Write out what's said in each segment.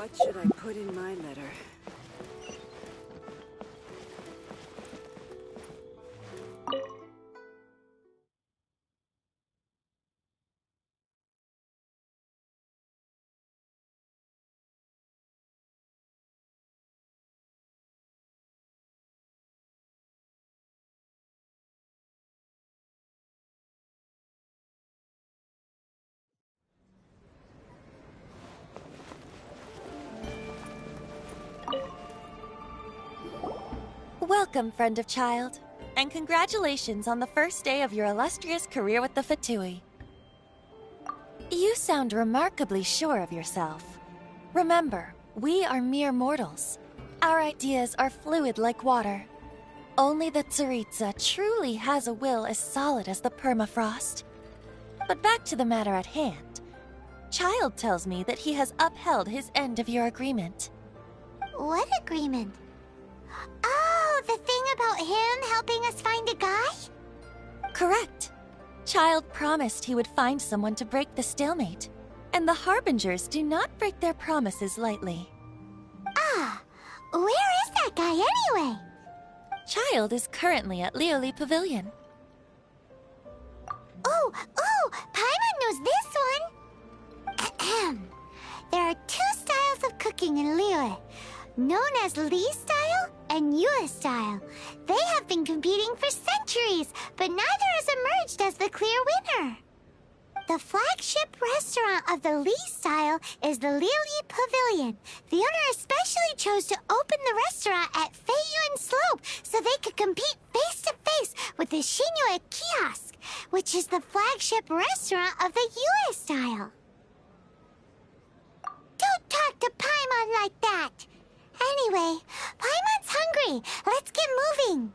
What should I put in my letter? Welcome, friend of child, and congratulations on the first day of your illustrious career with the Fatui. You sound remarkably sure of yourself. Remember, we are mere mortals. Our ideas are fluid like water. Only the Tsaritsa truly has a will as solid as the permafrost. But back to the matter at hand. Child tells me that he has upheld his end of your agreement. What agreement? Oh, the thing about him helping us find a guy? Correct. Child promised he would find someone to break the stalemate. And the Harbingers do not break their promises lightly. Ah, where is that guy anyway? Child is currently at Lioli Pavilion. Oh, Paimon knows this one! Ahem. There are two styles of cooking in Lioli, known as Li style and Yue style. They have been competing for centuries, but neither has emerged as the clear winner. The flagship restaurant of the Li style is the Lioli Pavilion. The owner especially chose to open the restaurant at Feiyuan Slope so they could compete face-to-face with the Shinue Kiosk, which is the flagship restaurant of the Yue style. Don't talk to Paimon like that! Anyway, Paimon's hungry. Let's get moving.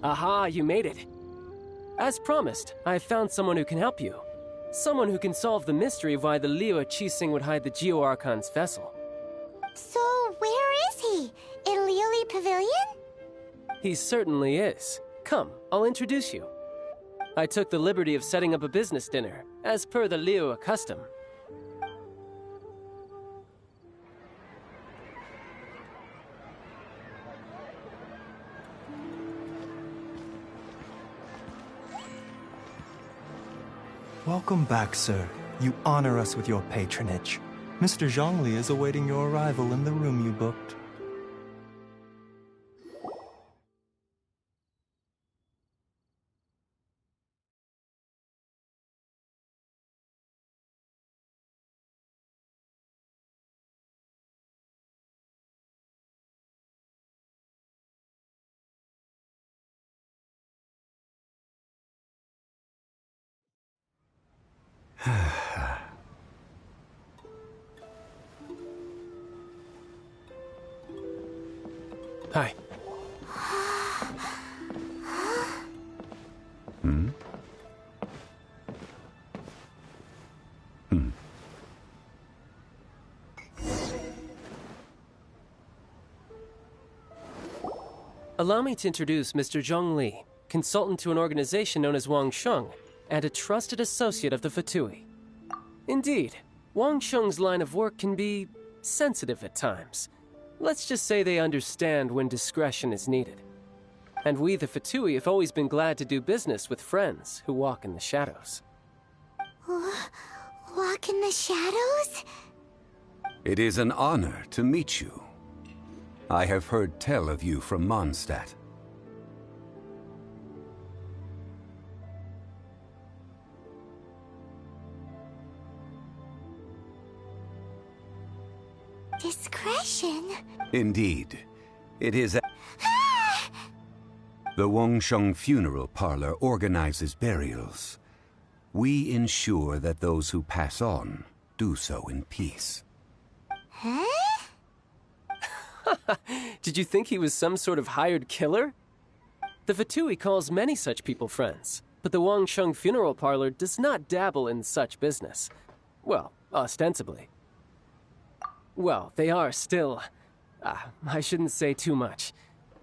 Aha, you made it. As promised, I found someone who can help you. Someone who can solve the mystery of why the Liu Qixing would hide the Geo-Archon's vessel. So, where is he? In Lioli Pavilion? He certainly is. Come, I'll introduce you. I took the liberty of setting up a business dinner, as per the Liu custom. Welcome back, sir. You honor us with your patronage. Mr. Zhongli is awaiting your arrival in the room you booked. Hi. Allow me to introduce Mr. Zhongli, consultant to an organization known as Wang Sheng, and a trusted associate of the Fatui. Indeed, Wang Sheng's line of work can be sensitive at times. Let's just say they understand when discretion is needed. And we, the Fatui, have always been glad to do business with friends who walk in the shadows. Walk in the shadows? It is an honor to meet you. I have heard tell of you from Mondstadt. Discretion? Indeed. It is The Wangsheng Funeral Parlor organizes burials. We ensure that those who pass on do so in peace. Huh? Did you think he was some sort of hired killer? The Fatui calls many such people friends, but the Wangsheng Funeral Parlor does not dabble in such business. Well, ostensibly. Well, they are still... I shouldn't say too much.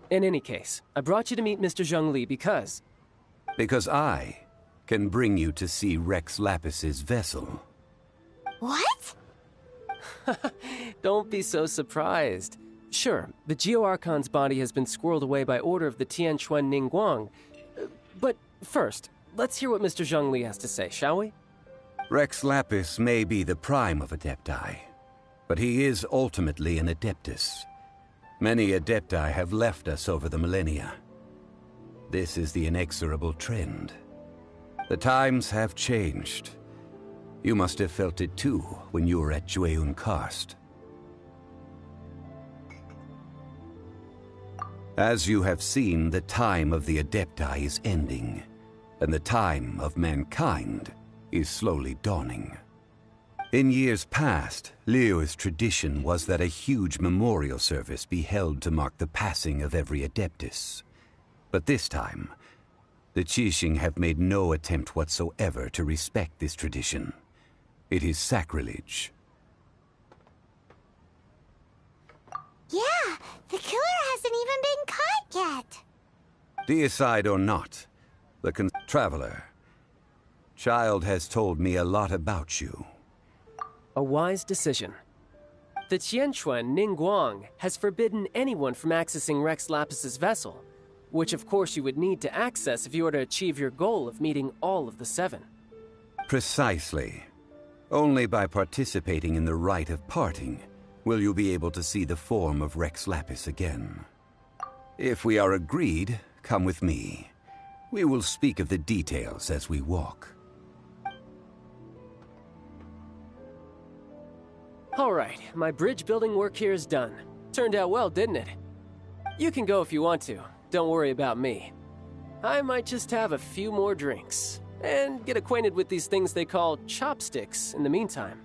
In any case, I brought you to meet Mr. Zhongli because... Because I can bring you to see Rex Lapis's vessel. What? Don't be so surprised. Sure, the Geo-Archon's body has been squirreled away by order of the Tianquan Ningguang. But first, let's hear what Mr. Zhongli has to say, shall we? Rex Lapis may be the prime of Adepti, but he is ultimately an Adeptus. Many Adepti have left us over the millennia. This is the inexorable trend. The times have changed. You must have felt it too when you were at Jueyun Karst. As you have seen, the time of the Adepti is ending, and the time of mankind is slowly dawning. In years past, Liyue's tradition was that a huge memorial service be held to mark the passing of every Adeptus. But this time, the Qixing have made no attempt whatsoever to respect this tradition. It is sacrilege. Yeah, the killer hasn't even been caught yet. Deicide or not, the traveler. Child has told me a lot about you. A wise decision. The Tianquan Ningguang has forbidden anyone from accessing Rex Lapis's vessel, which of course you would need to access if you were to achieve your goal of meeting all of the 7. Precisely. Only by participating in the rite of parting will you be able to see the form of Rex Lapis again. If we are agreed, come with me. We will speak of the details as we walk. All right, my bridge building work here is done. Turned out well, didn't it? You can go if you want to. Don't worry about me. I might just have a few more drinks and get acquainted with these things they call chopsticks in the meantime.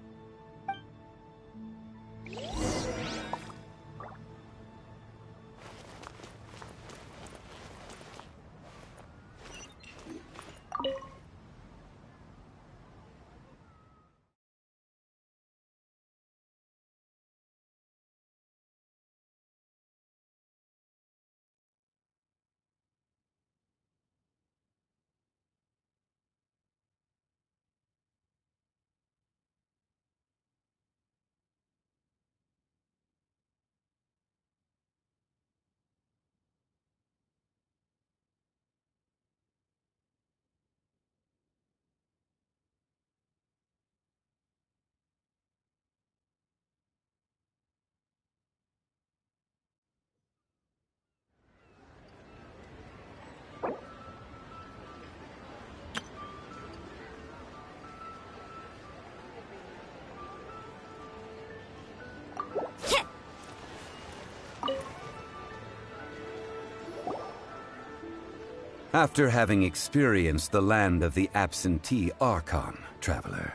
After having experienced the land of the absentee Archon, traveler,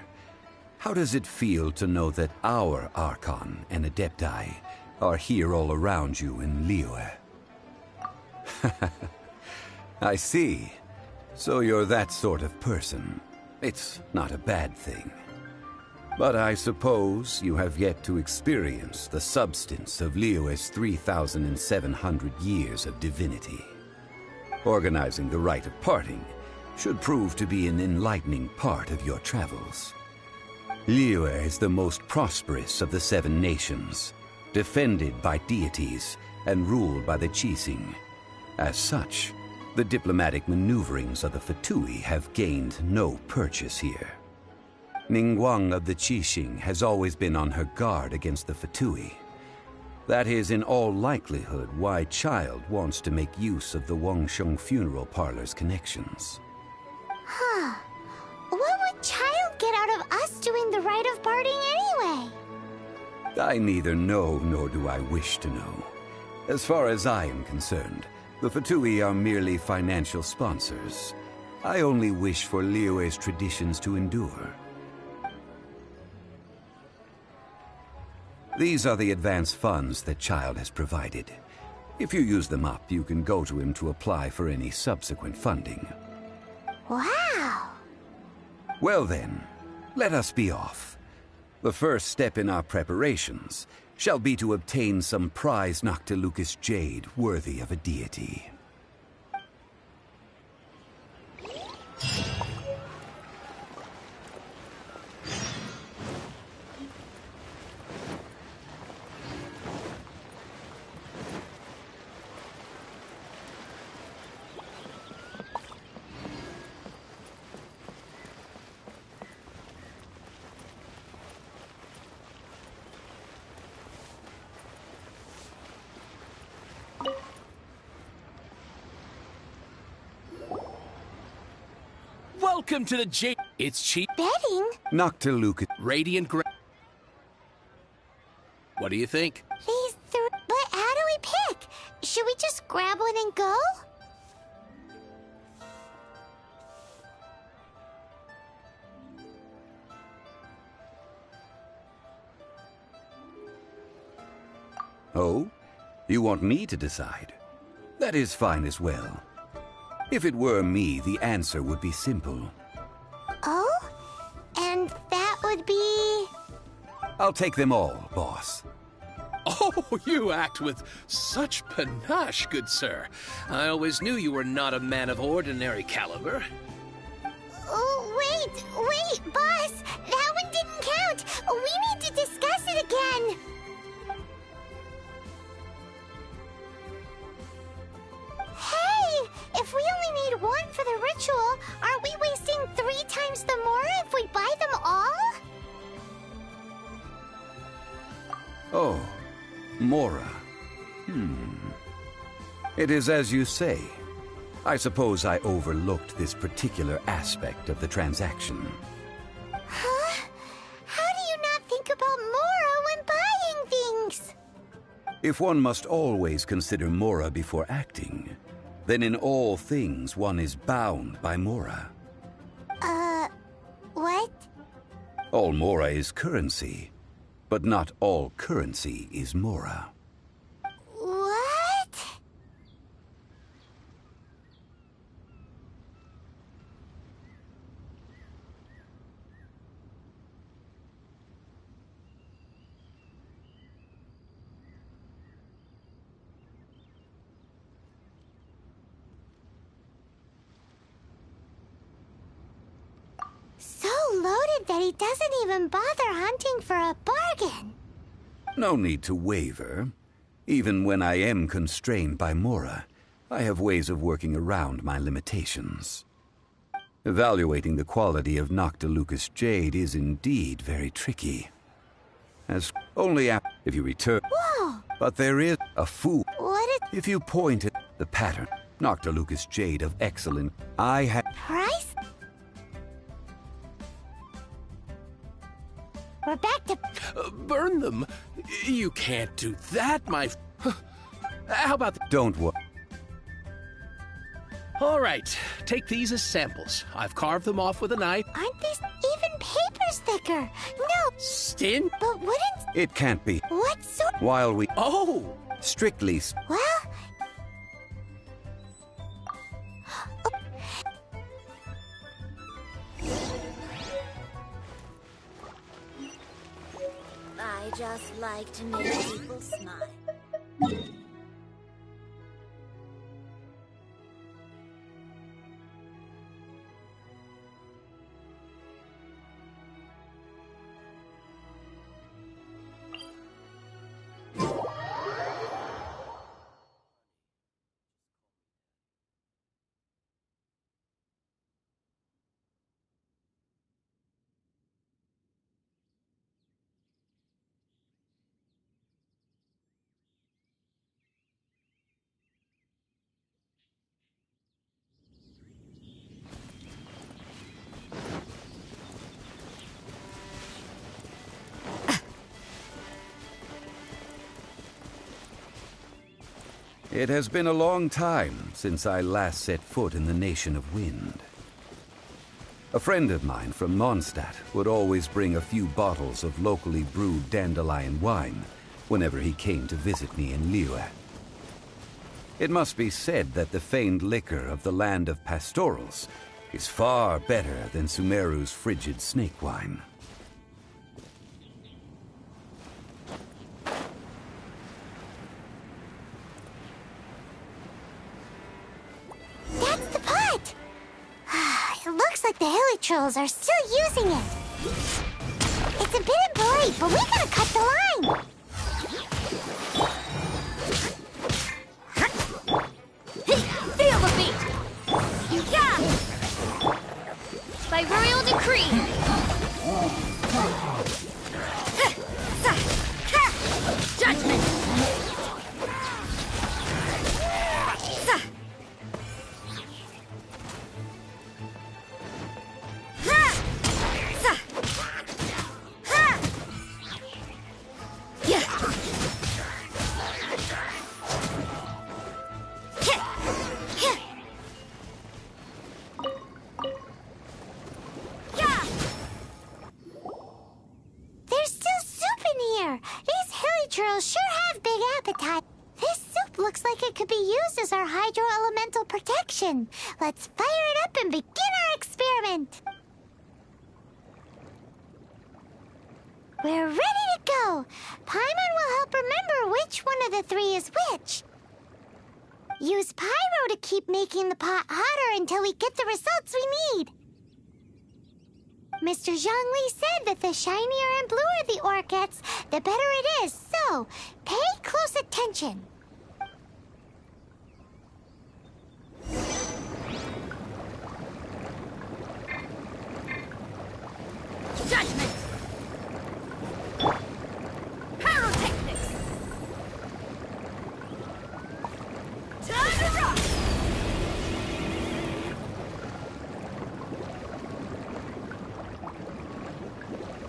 how does it feel to know that our Archon and Adepti are here all around you in Liyue? I see. So you're that sort of person. It's not a bad thing. But I suppose you have yet to experience the substance of Liyue's 3,700 years of divinity. Organizing the rite of parting should prove to be an enlightening part of your travels. Liyue is the most prosperous of the 7 nations, defended by deities and ruled by the Qixing. As such, the diplomatic maneuverings of the Fatui have gained no purchase here. Ningguang of the Qixing has always been on her guard against the Fatui. That is in all likelihood why Child wants to make use of the Wangsheng funeral parlor's connections. Huh. What would Child get out of us doing the rite of parting anyway? I neither know nor do I wish to know. As far as I am concerned, the Fatui are merely financial sponsors. I only wish for Liyue's traditions to endure. These are the advance funds that Child has provided. If you use them up, you can go to him to apply for any subsequent funding. Wow! Well then, let us be off. The first step in our preparations shall be to obtain some prize Noctilucous jade worthy of a deity. Welcome to the Jade. It's cheap. Betting? Noctilucous. Radiant Gray. What do you think? These three. But how do we pick? Should we just grab one and go? Oh? You want me to decide? That is fine as well. If it were me, the answer would be simple. Oh? And that would be... I'll take them all, boss. Oh, you act with such panache, good sir. I always knew you were not a man of ordinary caliber. Oh, wait, boss! That one didn't count! We need to discuss it again! Hey! If we only need one for the ritual, aren't we wasting 3 times the Mora if we buy them all? Oh, Mora. It is as you say. I suppose I overlooked this particular aspect of the transaction. Huh? How do you not think about Mora when buying things? If one must always consider Mora before acting, then in all things one is bound by Mora. What? All Mora is currency, but not all currency is Mora. What? So loaded that he doesn't even bother hunting for a bargain. No need to waver. Even when I am constrained by Mora, I have ways of working around my limitations. Evaluating the quality of Noctilucous jade is indeed very tricky. As only if you return. Whoa! But there is a fool. What is If you point at the pattern, Noctilucous jade of excellent, I have. price? We're back to... Burn them? You can't do that, my... How about... Don't worry. All right, take these as samples. I've carved them off with a knife. Aren't these even papers thicker? No, Stin? but wouldn't... It can't be. What sort... While we Oh! strictly Well... just like to make people smile. It has been a long time since I last set foot in the Nation of Wind. A friend of mine from Mondstadt would always bring a few bottles of locally brewed dandelion wine whenever he came to visit me in Liyue. It must be said that the famed liquor of the land of pastorals is far better than Sumeru's frigid snake wine. That's the pot! It looks like the hilly trolls are still using it. It's a bit impolite, but we gotta cut the line. Feel the beat! Yeah! By royal decree! Judgment! There's still soup in here. These hilly trolls sure have big appetite. This soup looks like it could be used as our hydro-elemental protection. Let's fire it up and begin our experiment. We're ready to go. Paimon will help remember which one of the three is which. Use pyro to keep making the pot hotter until we get the results we need. Mr. Zhongli said that the shinier and bluer the ore gets, the better it is. So, pay close attention. Judgment! Pyrotechnics! Time to rock!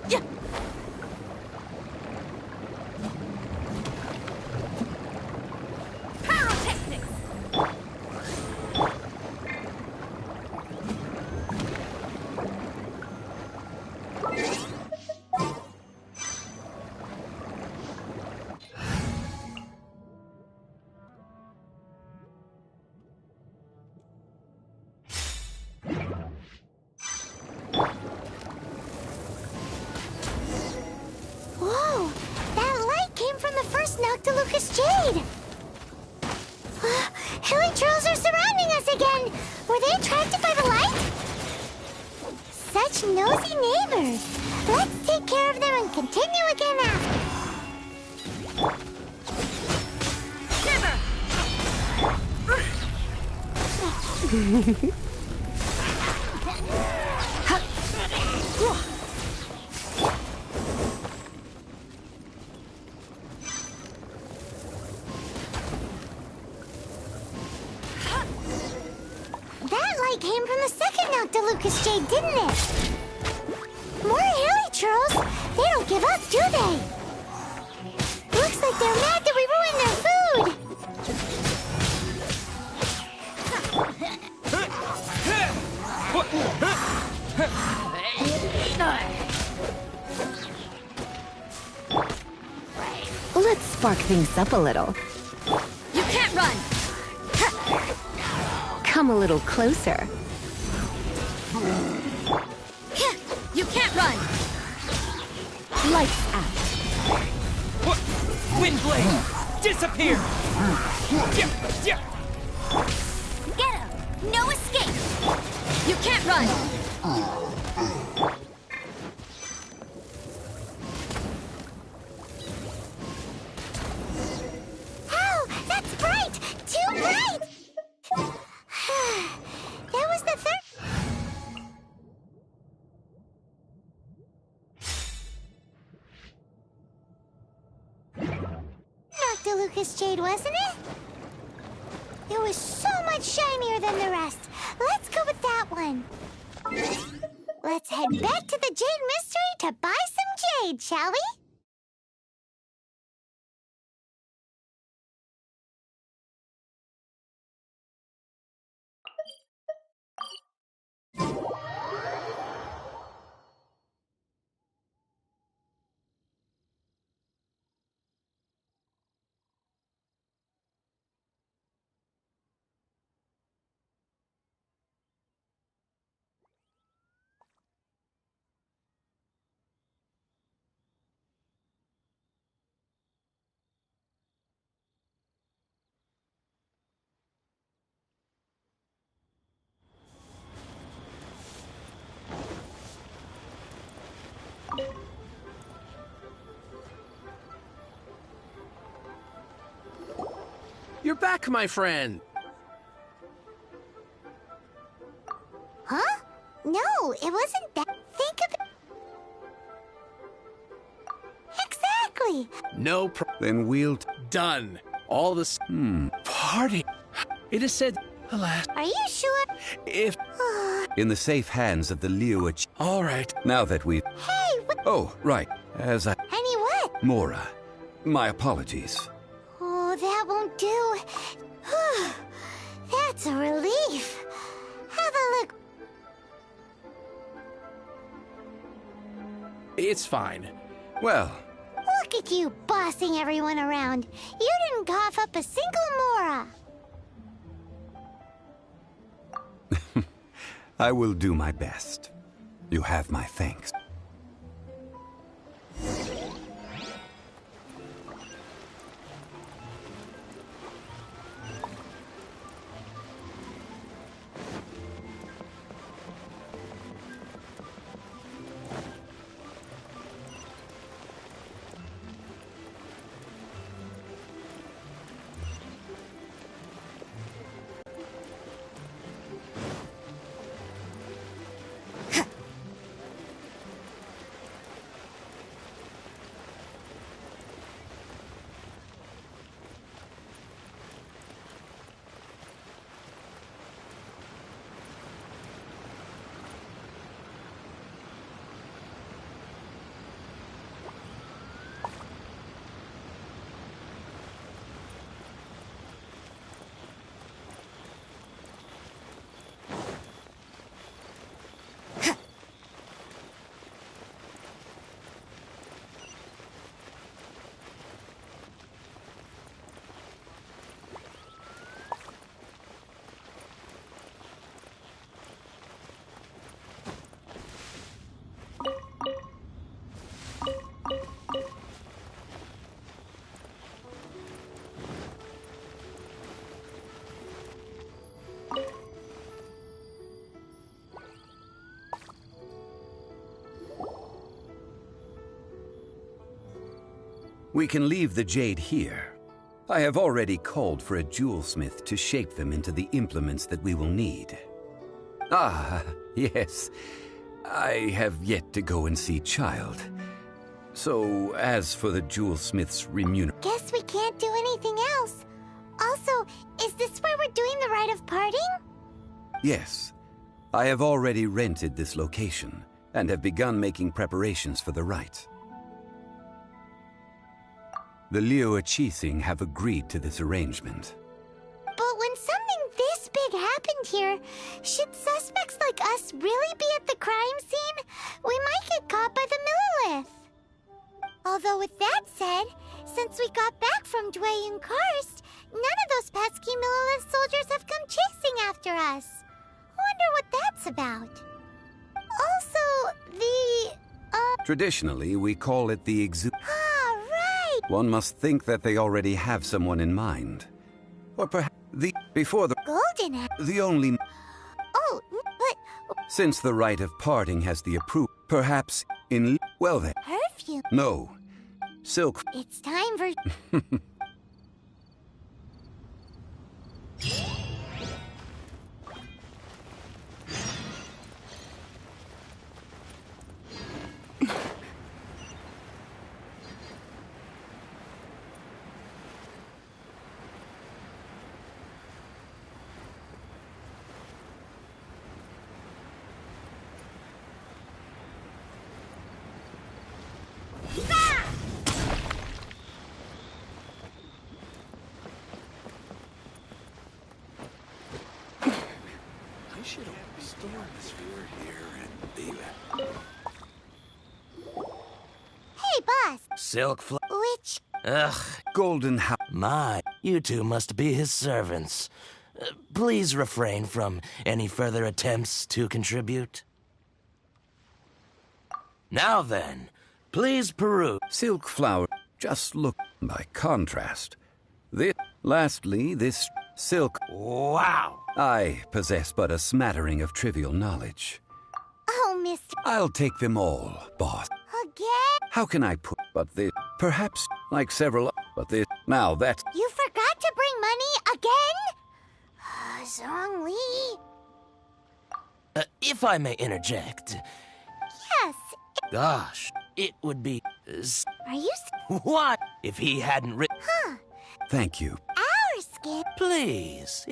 Yeah! Pyrotechnics! Whoa! That light came from the first Noctilucous Jade! Hilly trolls are surrounding us again! Were they attracted by the light? Such nosy neighbors! Let's take care of them and continue again after. Shiver! That light came from the second Noctilucous Jade, didn't it? More hilly trolls! They don't give up, do they? Looks like they're mad that we ruined their food! Let's spark things up a little. You can't run! Come a little closer. You can't run! Lights out. Wind Blade! Disappear! Get him! No escape! You can't run! Ow! That's bright! Too bright! That was the third... Dr. Lucas Jade, wasn't it? It was so much shinier than the rest. Let's go with that one. Let's head back to the Jade Mystery to buy some jade, shall we? You're back, my friend. Huh? No, it wasn't that. Think of it. Exactly. No Then we'll... done. All this party. It is said, alas, Are you sure? if... In the safe hands of the Liu. All right. Now that we've... Hey, what? Oh, right. As I... Honey, what? Mora. My apologies. Oh, that won't do. That's a relief. Have a look. It's fine. Well, Look at you bossing everyone around. You didn't cough up a single Mora. I will do my best. You have my thanks. We can leave the jade here. I have already called for a jewelsmith to shape them into the implements that we will need. Ah, yes. I have yet to go and see Child. So, as for the jewelsmith's remuneration... Guess we can't do anything else. Also, is this where we're doing the rite of parting? Yes. I have already rented this location, and have begun making preparations for the rite. The Liu Qixing have agreed to this arrangement. But when something this big happened here, should suspects like us really be at the crime scene? We might get caught by the Millilith. Although with that said, since we got back from Dway and Karst, none of those pesky Millilith soldiers have come chasing after us. Wonder what that's about. Also, the, Traditionally, we call it the Ah, right! One must think that they already have someone in mind. Or perhaps before the Golden apple. the only Oh, but since the rite of parting has the approval, perhaps well then, perfume. no. Silk. It's time for... I should store this here and leave it. Hey, boss. Silk Which... Ugh, Golden house. my, you two must be his servants. Please refrain from any further attempts to contribute. Now then, please peruse. Silk flower. Just look. By contrast, lastly, this silk. Wow! I possess but a smattering of trivial knowledge. Oh, Mr. I'll take them all, boss. Again? How can I put but this? Perhaps like several, but this. Now that You forgot to bring money again? Zhongli. If I may interject, Yes. gosh, it would be... Are you... what if he hadn't written... Huh. thank you. Our skin. Please.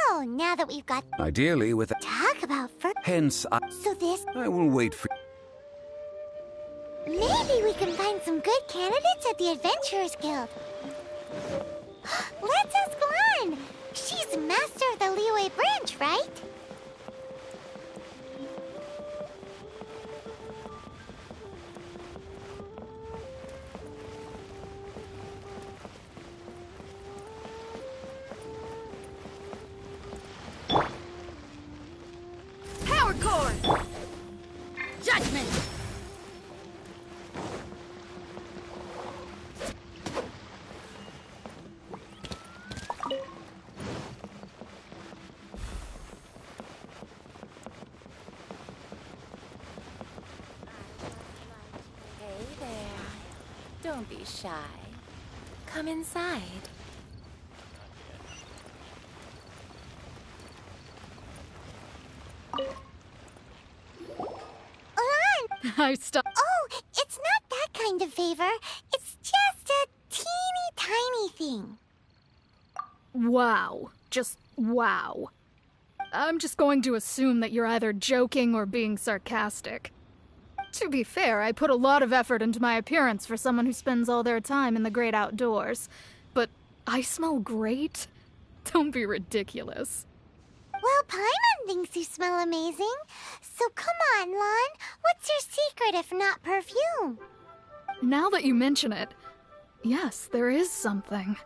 So, now that we've got... Ideally, with Talk about fur... hence So this... I will wait for. Maybe we can find some good candidates at the Adventurers Guild. Let's ask Lan. She's master of the Liyue branch, right? Power core! Judgment! Hey there. Don't be shy. Come inside. Lan! I stopped. Oh, it's not that kind of favor. It's just a teeny tiny thing. Wow. Just wow. I'm just going to assume that you're either joking or being sarcastic. To be fair, I put a lot of effort into my appearance for someone who spends all their time in the great outdoors. But I smell great? Don't be ridiculous. Well, Paimon thinks you smell amazing. So come on, Lan. What's your secret if not perfume? Now that you mention it, yes, there is something.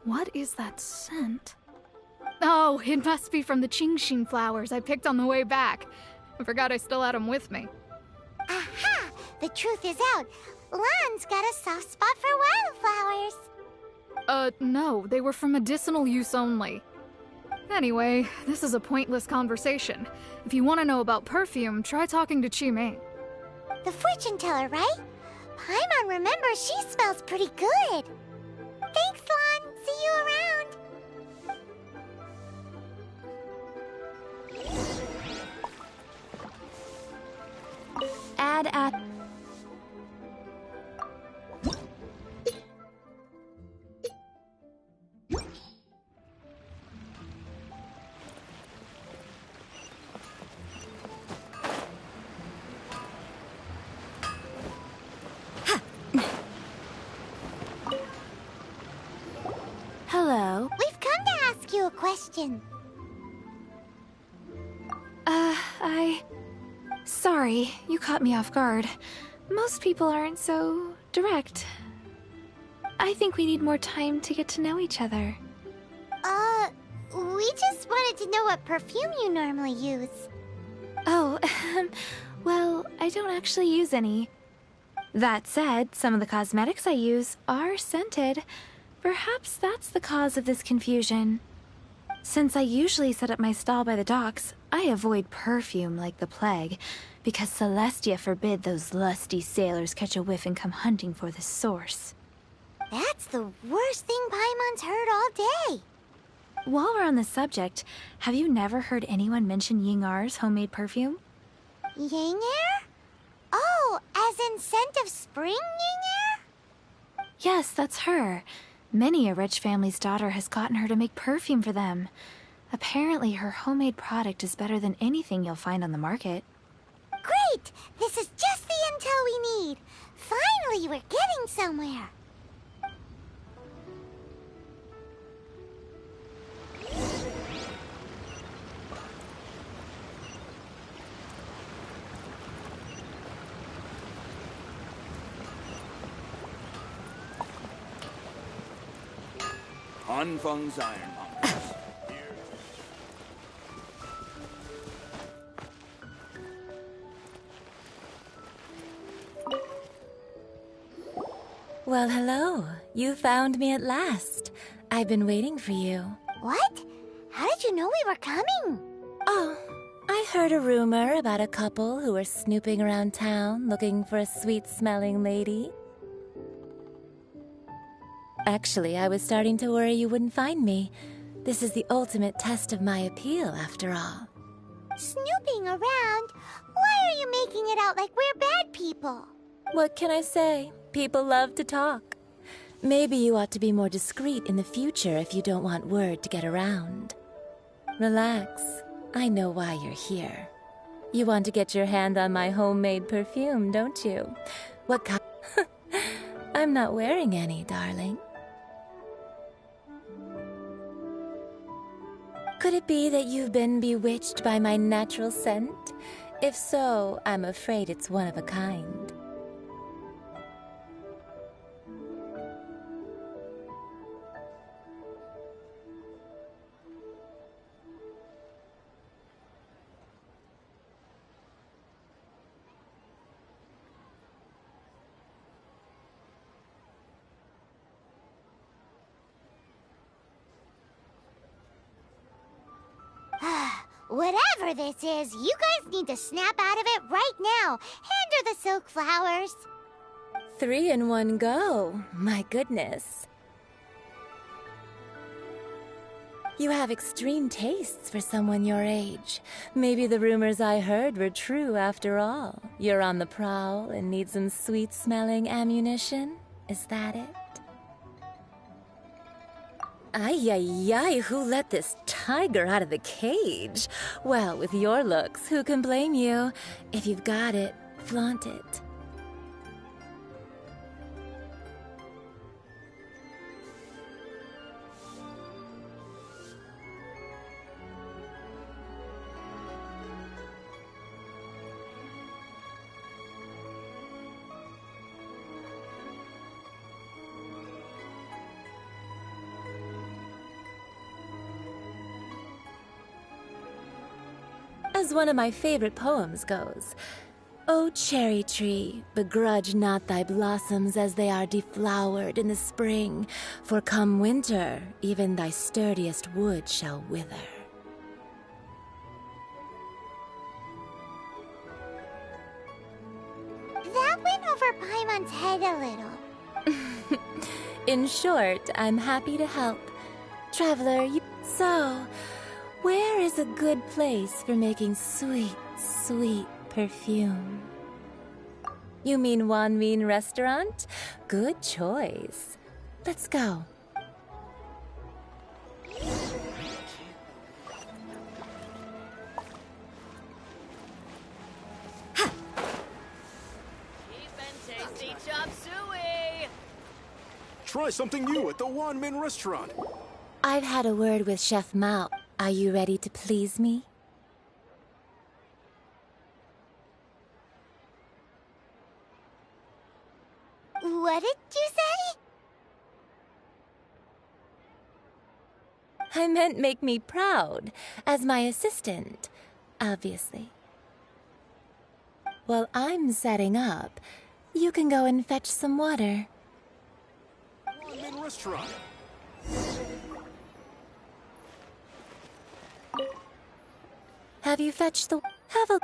What is that scent? Oh, it must be from the Genshin flowers I picked on the way back. I forgot I still had them with me. Aha! The truth is out. Lan's got a soft spot for wildflowers. No, they were for medicinal use only. Anyway, this is a pointless conversation. If you want to know about perfume, try talking to Qimei. The fortune teller, right? Paimon remembers she smells pretty good. Thanks, Lan. See you around. Add at... Hello. We've come to ask you a question. Sorry, you caught me off guard. Most people aren't so direct. I think we need more time to get to know each other. We just wanted to know what perfume you normally use. Oh, Well, I don't actually use any. That said, some of the cosmetics I use are scented. Perhaps that's the cause of this confusion. Since I usually set up my stall by the docks, I avoid perfume like the plague, because Celestia forbid those lusty sailors catch a whiff and come hunting for the source. That's the worst thing Paimon's heard all day. While we're on the subject, have you never heard anyone mention Yingar's homemade perfume? Yingar? Oh, as in scent of spring, Yingar? Yes, that's her. Many a rich family's daughter has gotten her to make perfume for them. Apparently, her homemade product is better than anything you'll find on the market. Great! This is just the intel we need. Finally, we're getting somewhere. Anfang's Ironmongers. Well, hello. You found me at last. I've been waiting for you. What? How did you know we were coming? Oh, I heard a rumor about a couple who were snooping around town looking for a sweet-smelling lady. Actually, I was starting to worry you wouldn't find me. This is the ultimate test of my appeal, after all. Snooping around? Why are you making it out like we're bad people? What can I say? People love to talk. Maybe you ought to be more discreet in the future if you don't want word to get around. Relax. I know why you're here. You want to get your hand on my homemade perfume, don't you? What kind? I'm not wearing any, darling. Could it be that you've been bewitched by my natural scent? If so, I'm afraid it's one of a kind. Whatever this is, you guys need to snap out of it right now. Hand her the silk flowers. 3 in one go. My goodness. You have extreme tastes for someone your age. Maybe the rumors I heard were true after all. You're on the prowl and need some sweet-smelling ammunition? Is that it? Ay, ay, ay, who let this tiger out of the cage? Well, with your looks, who can blame you? If you've got it, flaunt it. As one of my favorite poems goes, O cherry tree, begrudge not thy blossoms as they are deflowered in the spring, for come winter, even thy sturdiest wood shall wither. That went over Paimon's head a little. In short, I'm happy to help. Traveler, So, where is a good place for making sweet, sweet perfume? You mean Wanmin Restaurant? Good choice. Let's go. Try something new at the Wanmin Restaurant. I've had a word with Chef Mao. Are you ready to please me? What did you say? I meant make me proud, as my assistant, obviously. While I'm setting up, you can go and fetch some water. One-man restaurant. Have you fetched the... Have a...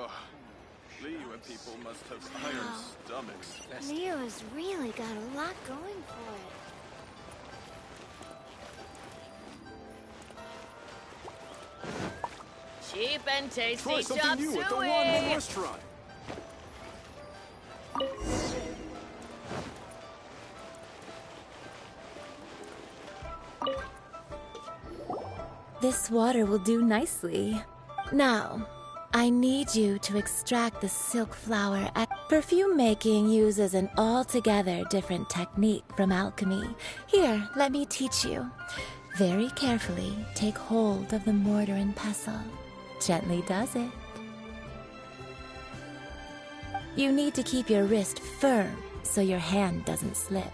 Ugh. Liu and people must have iron stomachs. Leo has really got a lot going for it. Cheap and tasty Try something chop new at the suey! one-man restaurant. This water will do nicely. Now, I need you to extract the silk flower. Perfume making uses an altogether different technique from alchemy. Here, let me teach you. Very carefully, take hold of the mortar and pestle. Gently does it. You need to keep your wrist firm so your hand doesn't slip.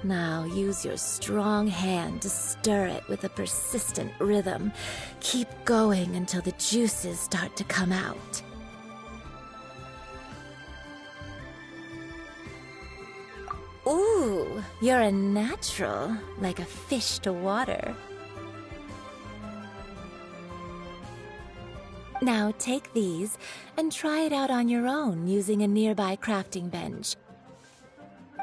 Now use your strong hand to stir it with a persistent rhythm. Keep going until the juices start to come out. Ooh, you're a natural, like a fish to water. Now take these and try it out on your own using a nearby crafting bench.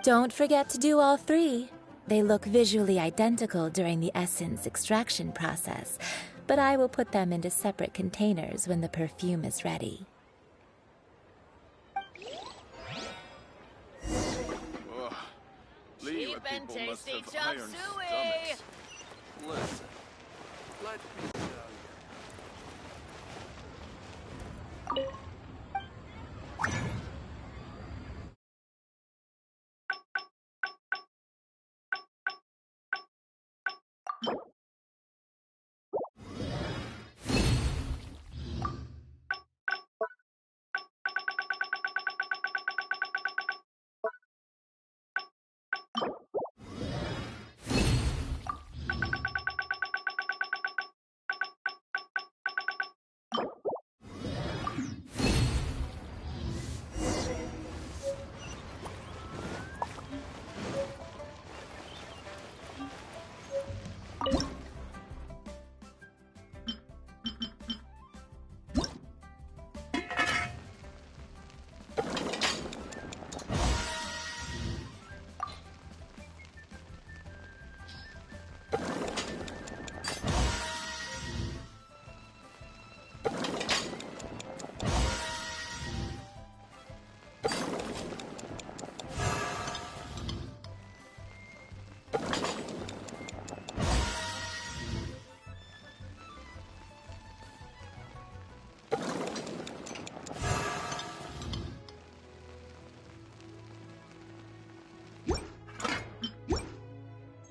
Don't forget to do all three. They look visually identical during the essence extraction process, but I will put them into separate containers when the perfume is ready. Ugh. Liu Cheap and and people must tasty have chop iron suey! stomachs. Listen, let me tell you.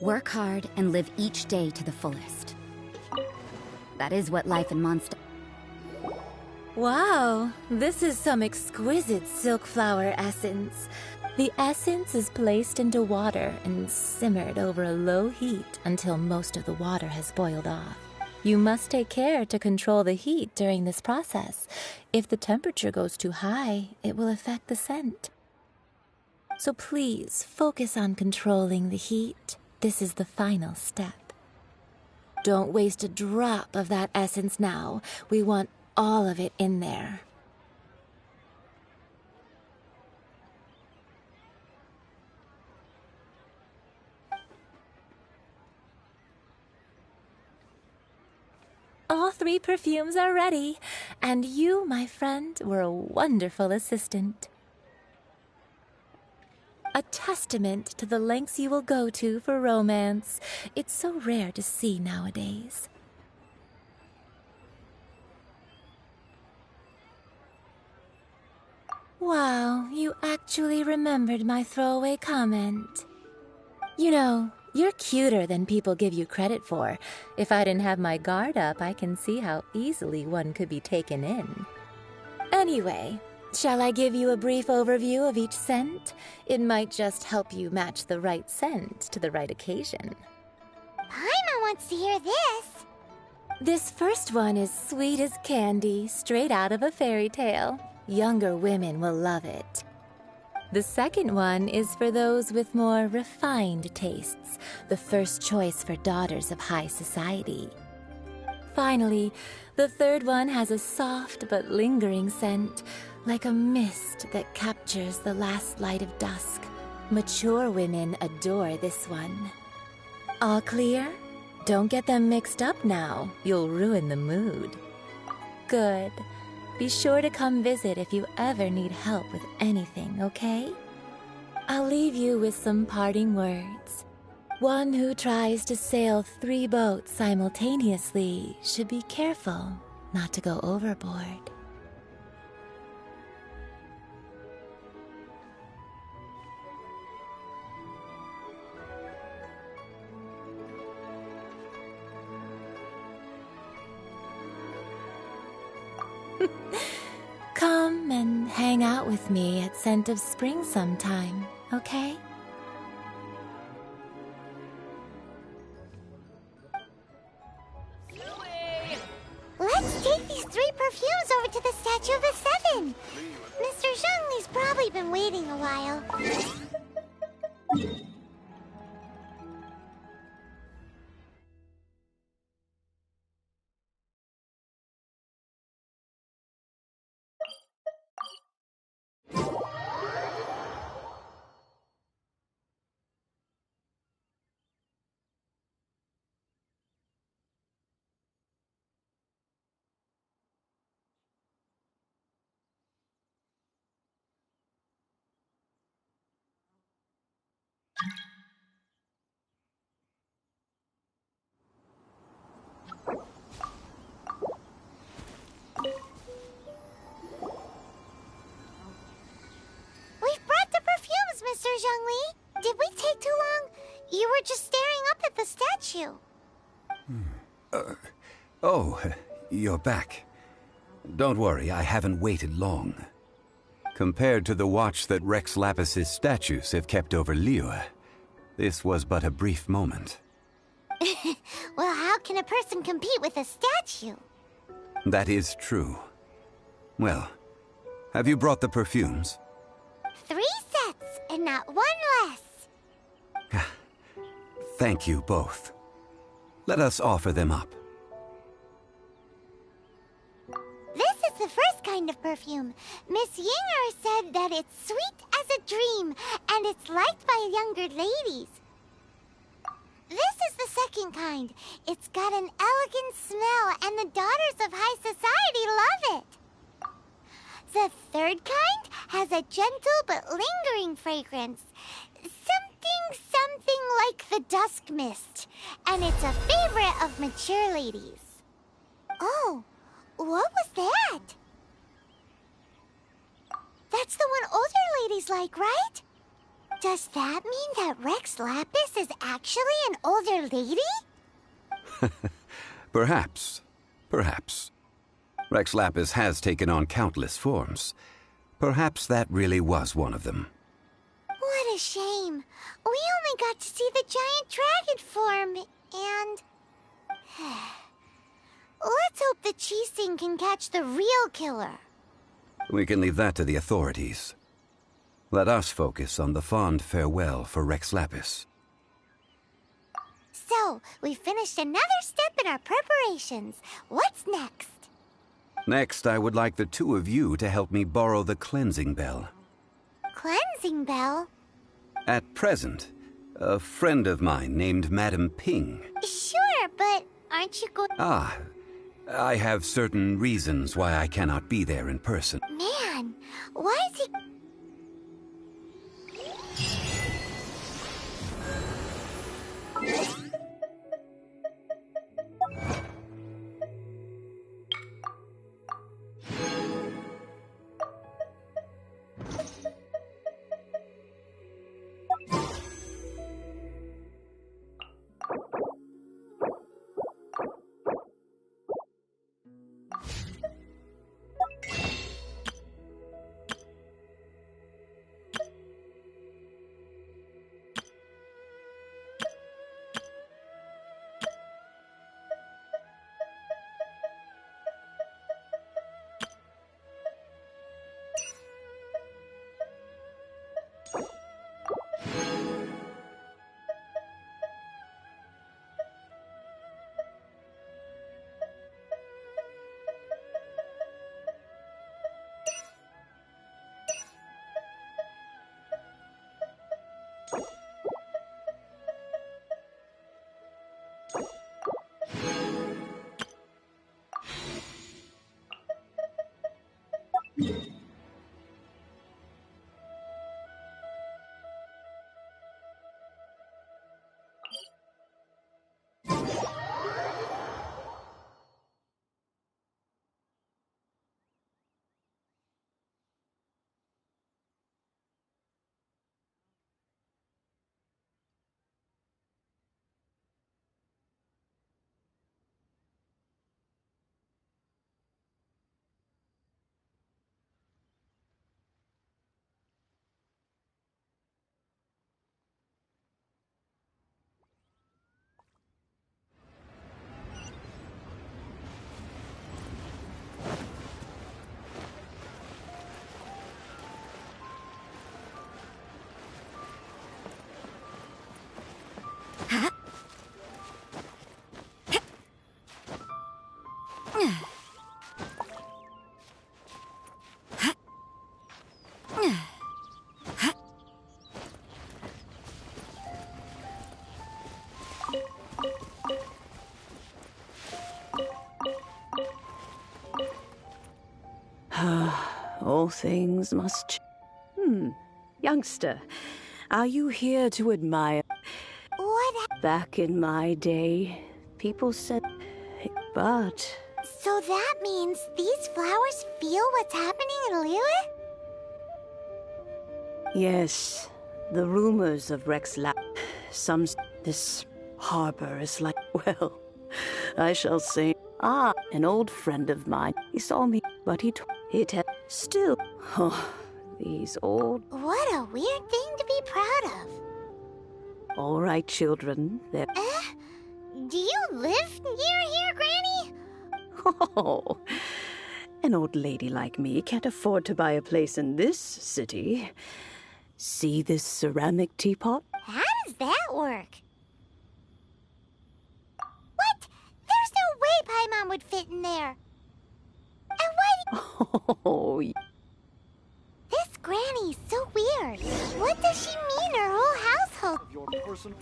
Work hard and live each day to the fullest. That is what life in Monster... Wow, this is some exquisite silk flower essence. The essence is placed into water and simmered over a low heat until most of the water has boiled off. You must take care to control the heat during this process. If the temperature goes too high, it will affect the scent. So please focus on controlling the heat. This is the final step. Don't waste a drop of that essence now. We want all of it in there. All three perfumes are ready, and you, my friend, were a wonderful assistant. A testament to the lengths you will go to for romance. It's so rare to see nowadays. Wow, you actually remembered my throwaway comment. You know, you're cuter than people give you credit for. If I didn't have my guard up, I can see how easily one could be taken in. Anyway, shall I give you a brief overview of each scent? It might just help you match the right scent to the right occasion. Paimon wants to hear this. This first one is sweet as candy, straight out of a fairy tale. Younger women will love it. The second one is for those with more refined tastes, the first choice for daughters of high society. Finally, the third one has a soft but lingering scent, like a mist that captures the last light of dusk. Mature women adore this one. All clear? Don't get them mixed up now. You'll ruin the mood. Good. Be sure to come visit if you ever need help with anything, okay? I'll leave you with some parting words. One who tries to sail 3 boats simultaneously should be careful not to go overboard. Come and hang out with me at Scent of Spring sometime, okay? Let's take these 3 perfumes over to the Statue of the Seven. Mr. Zhongli's probably been waiting a while. We've brought the perfumes, Mr. Zhongli. Did we take too long? You were just staring up at the statue. Oh, you're back. Don't worry, I haven't waited long. Compared to the watch that Rex Lapis's statues have kept over Liyue, this was but a brief moment. Well, how can a person compete with a statue? That is true. Well, have you brought the perfumes? 3 sets, and not 1 less. Thank you both. Let us offer them up. This is the first kind of perfume. Miss Yinger said that it's sweet as a dream, and it's liked by younger ladies. This is the second kind. It's got an elegant smell, and the daughters of high society love it. The third kind has a gentle but lingering fragrance. Something like the dusk mist. And it's a favorite of mature ladies. Oh, what was that? That's the one older ladies like, right? Does that mean that Rex Lapis is actually an older lady? Perhaps. Perhaps. Rex Lapis has taken on countless forms. Perhaps that really was one of them. What a shame. We only got to see the giant dragon form, and... Let's hope the Qixing can catch the real killer. We can leave that to the authorities. Let us focus on the fond farewell for Rex Lapis. So, we finished another step in our preparations. What's next? Next, I would like the 2 of you to help me borrow the cleansing bell. Cleansing bell? At present, a friend of mine named Madame Ping. Sure, but aren't you going... Ah, I have certain reasons why I cannot be there in person. Man, why is he... All things must. Youngster, are you here to admire? What? Back in my day, people said, but. So that means these flowers feel what's happening in Liyue? Yes, the rumors of Rex this harbor is like, well, I shall say, an old friend of mine. He saw me, but it had still, these old. What a weird thing to be proud of. All right, children, they're. Do you live near here, Granny? Oh, an old lady like me can't afford to buy a place in this city. See this ceramic teapot? How does that work? What? There's no way Paimon would fit in there. And why? Oh, This Granny's so weird. What does she mean her whole household? Your personal.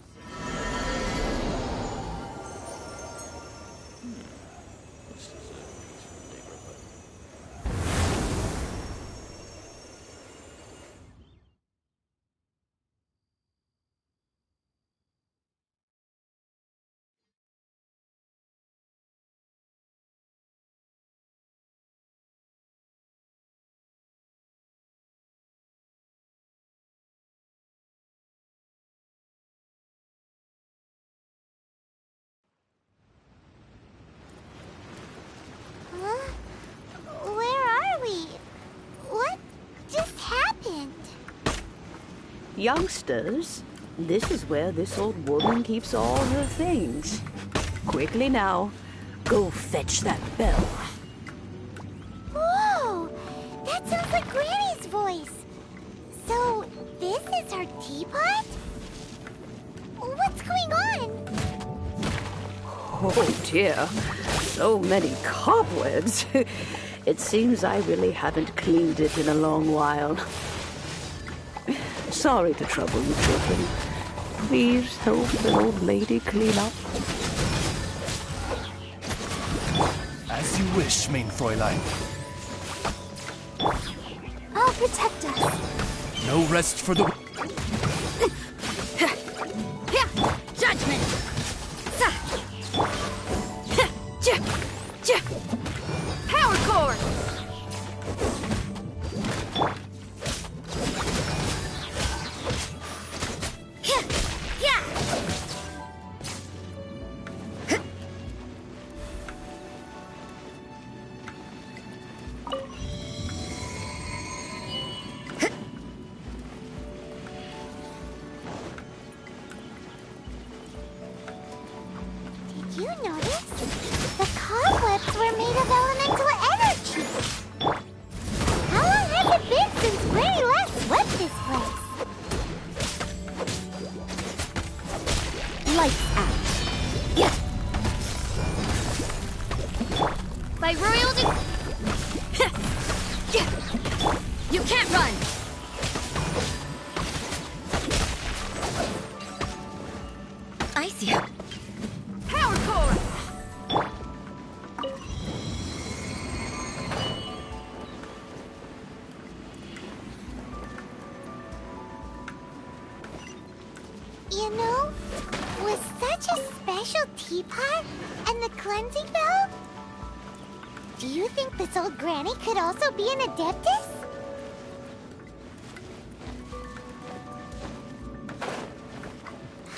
Huh? Where are we? What just happened? youngsters, this is where this old woman keeps all her things. Quickly now, go fetch that bell. Whoa! That sounds like Granny's voice. So, this is her teapot? What's going on? Oh dear, so many cobwebs. It seems I really haven't cleaned it in a long while. Sorry to trouble you, children. Please help an old lady clean up. As you wish, mein Fräulein. I'll protect us. No rest for the... Judgment! Power core! Did you notice? The cobwebs were made of elemental energy. How long has it been since Granny last swept this place? Lights out. By royal You can't run! I see you. Power core! You know, with such a special teapot and the cleansing bell, do you think this old Granny could also be an Adeptus?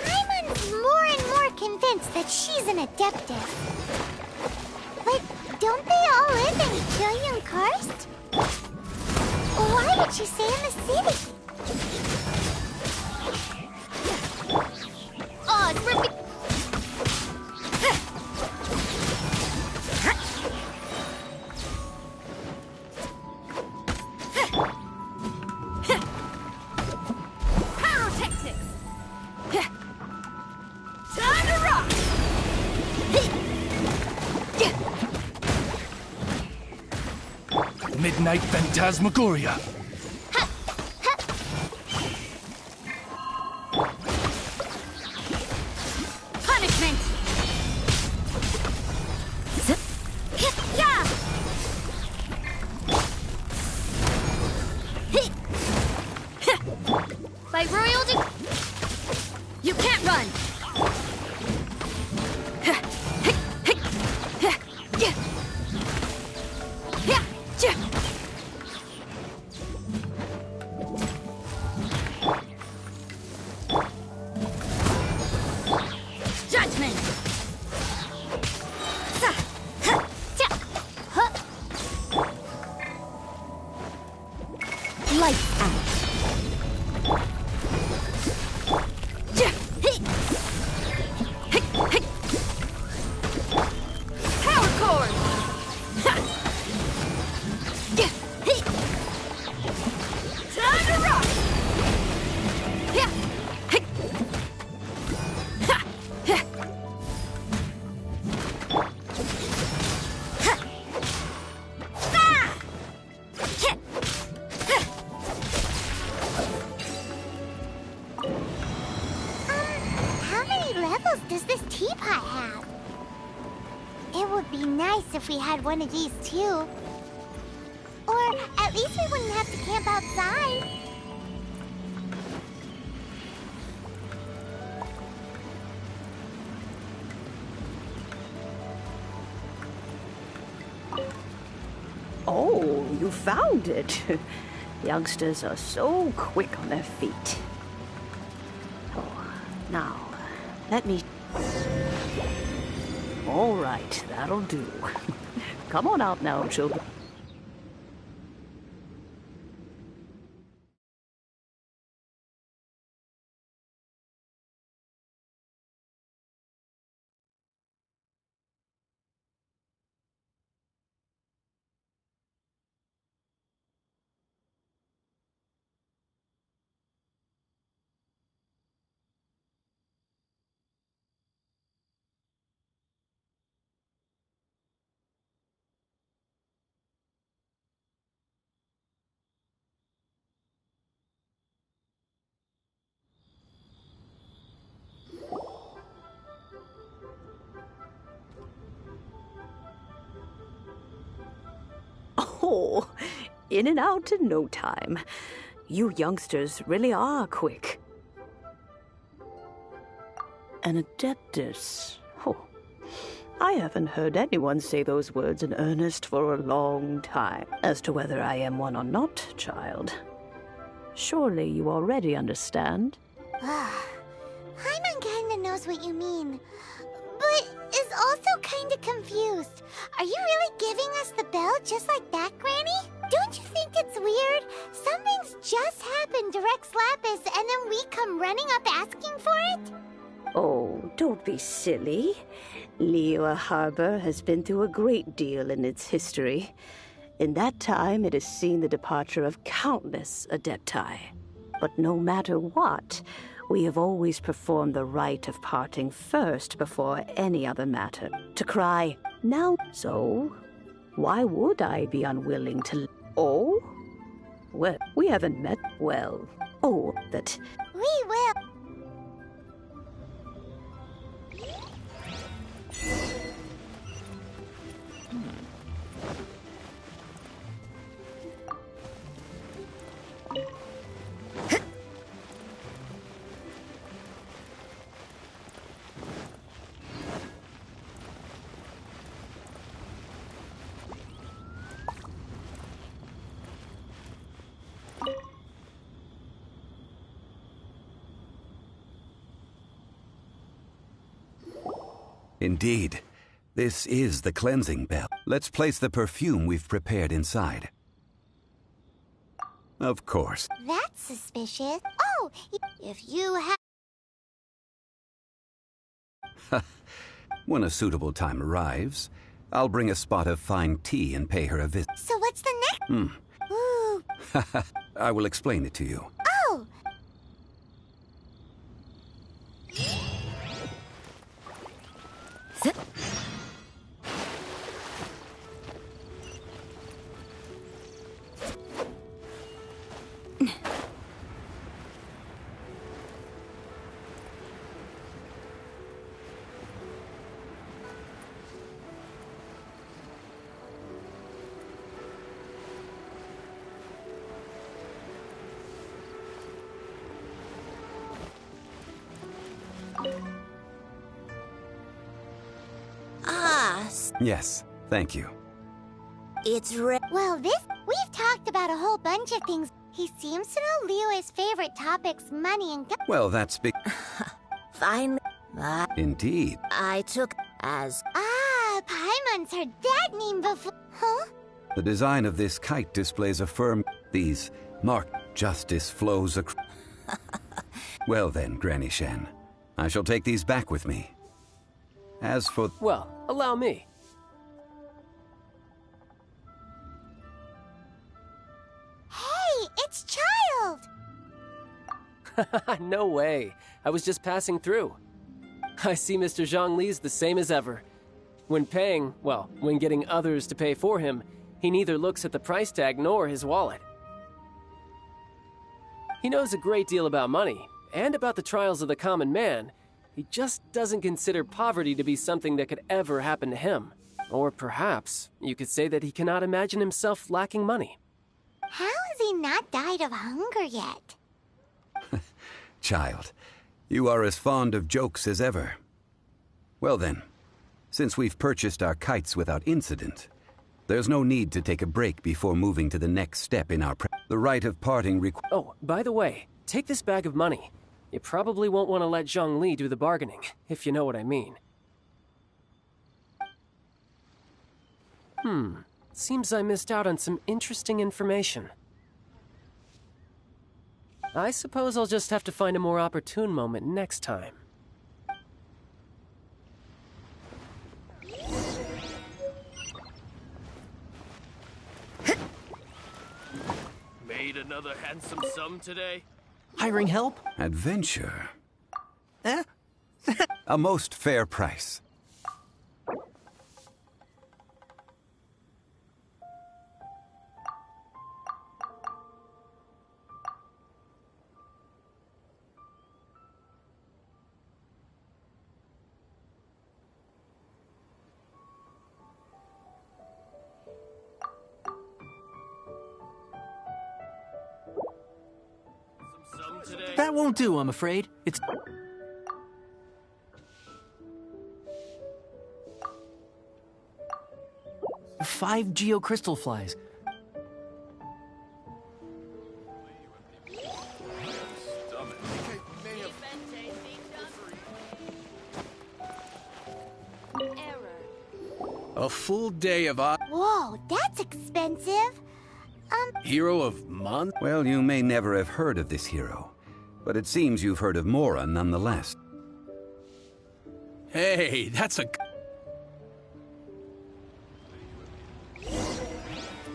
Paimon's more and more convinced that she's an Adeptus. But don't they all live in Kyuyun Karst? Why would she stay in the city? Oh, it's ripping. Pyrotechnics! Time to rock! Midnight Phantasmagoria. Punishment! Yeah! would be nice if we had one of these too. Or at least we wouldn't have to camp outside. Oh, you found it. Youngsters are so quick on their feet. Oh, now, let me... All right, that'll do. Come on out now, children. Oh, in and out in no time. You youngsters really are quick. An adeptus. Oh, I haven't heard anyone say those words in earnest for a long time. As to whether I am one or not, child, surely you already understand. Paimon kinda knows what you mean, but is also kinda confused. Are you really giving us the bell just like that, Granny? Don't you think it's weird? Something's just happened to Rex Lapis and then we come running up asking for it? Oh, don't be silly. Liyue Harbor has been through a great deal in its history. In that time, it has seen the departure of countless adepti. But no matter what, we have always performed the rite of parting first before any other matter. To cry, now, so why would I be unwilling to... Oh? Well, we haven't met well. Oh, that... We will. Indeed. This is the cleansing bell. Let's place the perfume we've prepared inside. Of course. That's suspicious. Oh, if you have... When a suitable time arrives, I'll bring a spot of fine tea and pay her a visit. So what's the next? Ooh. I will explain it to you. Oh! Yes, thank you. It's well, we've talked about a whole bunch of things. He seems to know Liyue's favorite topics, money and... Well, that's big. Finally. Indeed. I took as... Ah, Paimon's heard that name before. Huh? The design of this kite displays a firm... These marked justice flows across... Well then, Granny Shen, I shall take these back with me. As for... Well, allow me. Hey, it's Child! No way. I was just passing through. I see Mr. Zhongli's the same as ever. When paying, well, when getting others to pay for him, he neither looks at the price tag nor his wallet. He knows a great deal about money, and about the trials of the common man. He just doesn't consider poverty to be something that could ever happen to him. Or perhaps you could say that he cannot imagine himself lacking money. How has he not died of hunger yet? Child, you are as fond of jokes as ever. Well then, since we've purchased our kites without incident, there's no need to take a break before moving to the next step in our the rite of parting Oh, by the way, take this bag of money. You probably won't want to let Zhongli do the bargaining, if you know what I mean. Seems I missed out on some interesting information. I suppose I'll just have to find a more opportune moment next time. Made another handsome sum today? Hiring help? adventure. Eh? A most fair price. That won't do, I'm afraid. It's... Five geocrystal flies. A full day of Whoa, that's expensive. Hero of Month? Well, you may never have heard of this hero, but it seems you've heard of Mora nonetheless. Hey, that's a...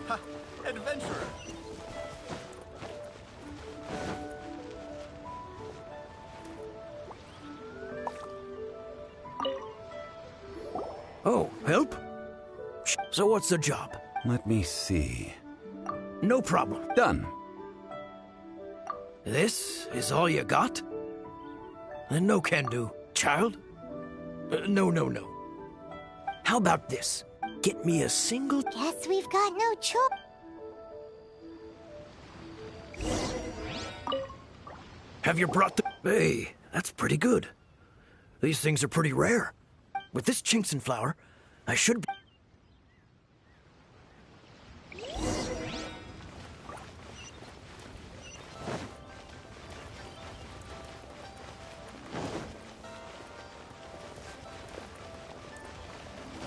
Ha! Adventurer! Oh, help? So what's the job? Let me see. No problem. Done. This is all you got? Then no can do, child. No. How about this? Get me a single... Guess we've got no choice. Have you brought the... Hey, that's pretty good. These things are pretty rare. With this Chinxin flower, I should be...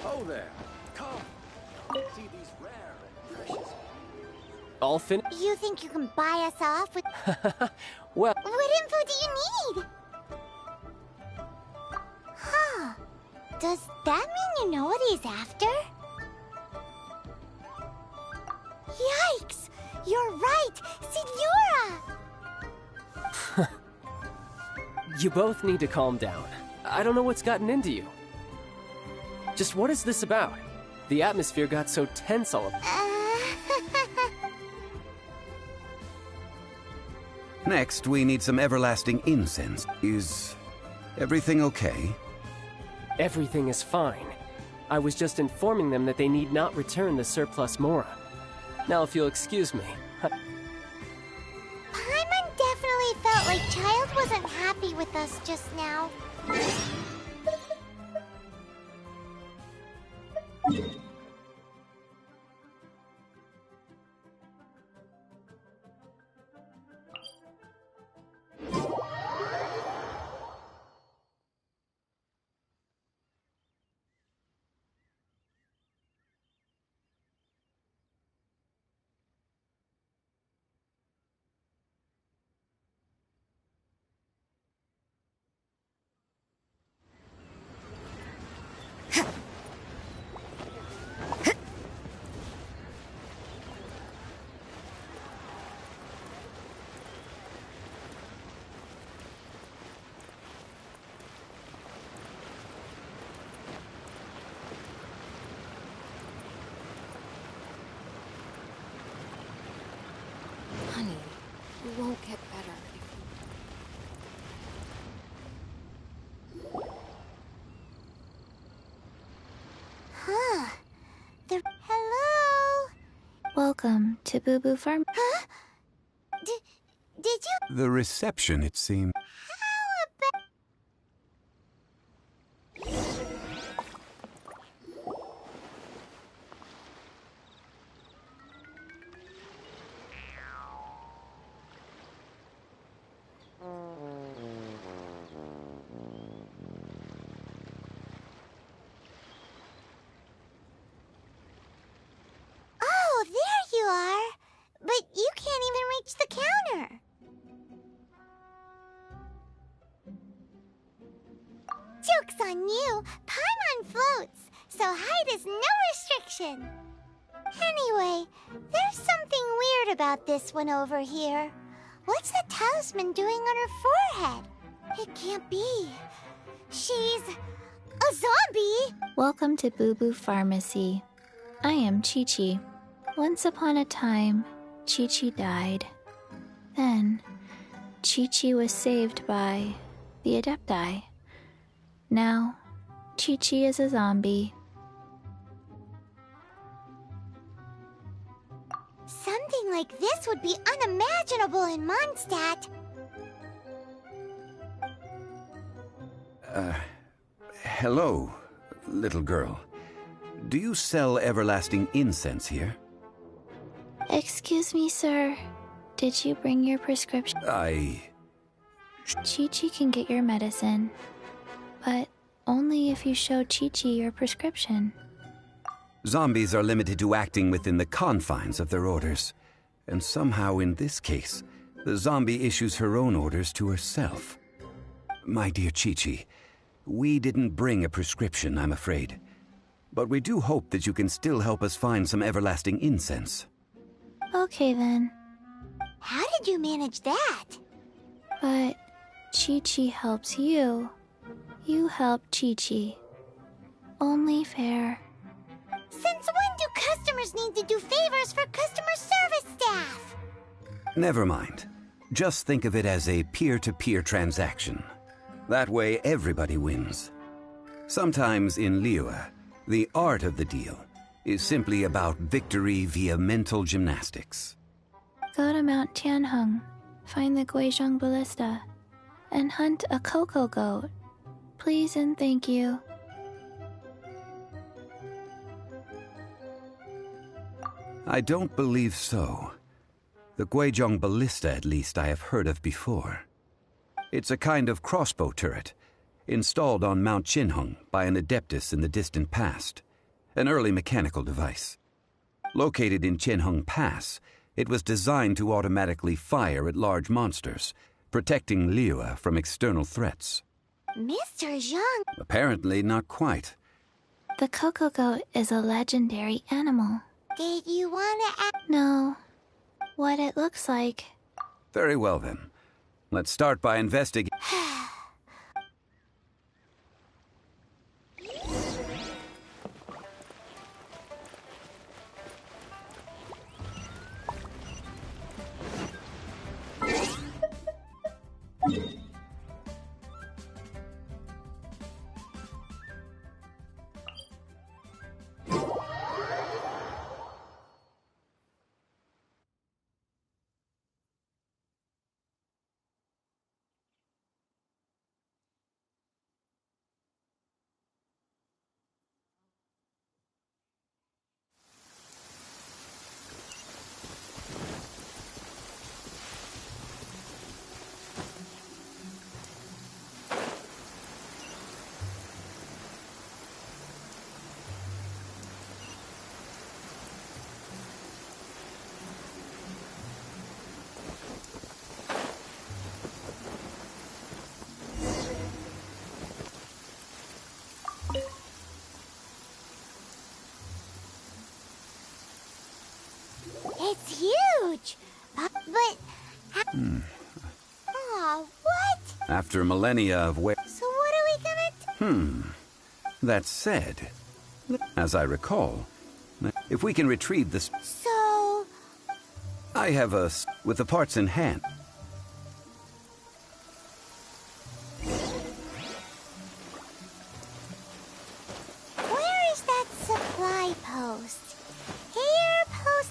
Oh there. Come. See these rare and precious... All finished? You think you can buy us off with... Well... What info do you need? Huh. Does that mean you know what he's after? Yikes! You're right! Signora! You both need to calm down. I don't know what's gotten into you. Just what is this about? The atmosphere got so tense all of... Next, we need some everlasting incense. Is everything okay? Everything is fine. I was just informing them that they need not return the surplus Mora. Now, if you'll excuse me... Paimon definitely felt like Child wasn't happy with us just now. Welcome to Boo Boo Farm. Huh? Did you? The reception, it seemed. Oh, there you are. But you can't even reach the counter. Joke's on you. Paimon floats, so height is no restriction. Anyway, there's something weird about this one over here. What's the talisman doing on her forehead? It can't be. She's a zombie. Welcome to Boo Boo Pharmacy. I am Chi-Chi. Once upon a time, Chi-Chi died. Then, Chi-Chi was saved by the Adepti. Now, Chi-Chi is a zombie. Something like this would be unimaginable in Mondstadt. Hello, little girl. Do you sell everlasting incense here? Excuse me, sir. Did you bring your prescription? Chi-Chi can get your medicine, but only if you show Chi-Chi your prescription. Zombies are limited to acting within the confines of their orders. And somehow in this case, the zombie issues her own orders to herself. My dear Chi-Chi, we didn't bring a prescription, I'm afraid. But we do hope that you can still help us find some everlasting incense. Okay then. How did you manage that? But Chi-Chi helps you. You help Chi-Chi. Only fair. Since when do customers need to do favors for customer service staff? Never mind. Just think of it as a peer-to-peer transaction. That way everybody wins. Sometimes in Liyue, the art of the deal is simply about victory via mental gymnastics. Go to Mount Tianheng, find the Guizhong Ballista, and hunt a cocoa goat. Please and thank you. I don't believe so. The Guizhong Ballista, at least, I have heard of before. It's a kind of crossbow turret, installed on Mount Qinheng by an adeptus in the distant past, an early mechanical device. Located in Qinheng Pass, it was designed to automatically fire at large monsters, protecting Liyue from external threats. Mr. Zhang. Apparently not quite. The cocoa goat is a legendary animal. Did you want to ask? No. What it looks like. Very well then. Let's start by investigating. It's huge! But... Aw, what? After millennia of So what are we gonna do? That said, as I recall, if we can retrieve this... So... I have with the parts in hand. Where is that supply post? Here, post...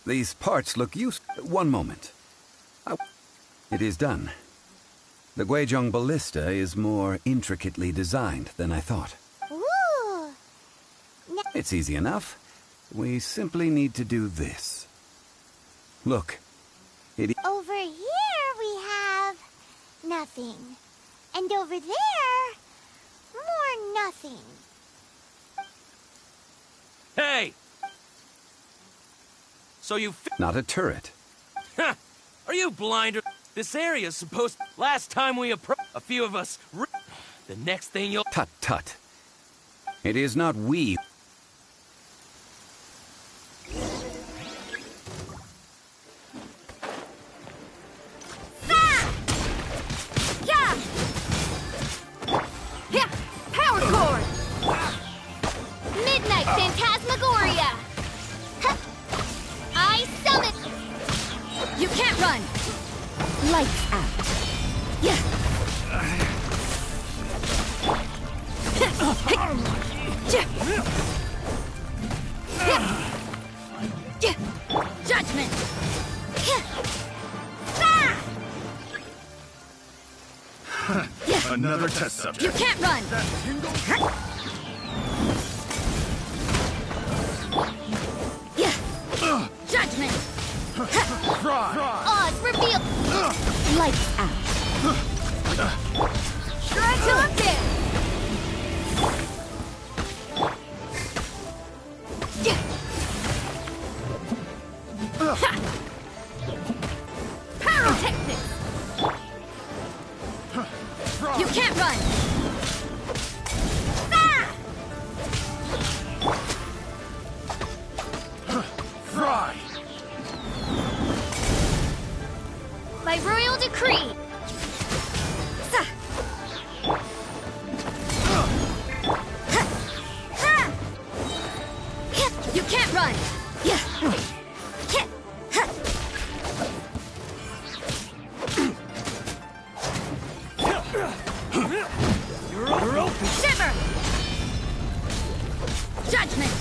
These parts look useful. One moment. It is done. The Guizhong ballista is more intricately designed than I thought. Ooh! It's easy enough. We simply need to do this. Look. Over here we have nothing. And over there, more nothing. Hey! So you Not a turret. Ha! Are you blind or... This area's supposed... Last time we approached, a few of us... The next thing you'll... Tut tut. It is not we. Yeah! Power chord! Midnight Phantasmagoria! I summon... You can't run! Lights out. Yeah! Judgment! Another test subject. You can't run! Yeah! Judgment! Odds reveal! Lights out. Try till I'm dead! Pyrotechnics! You can't run! Fry! By royal decree! You can't run! You're open! Shiver! Judgment!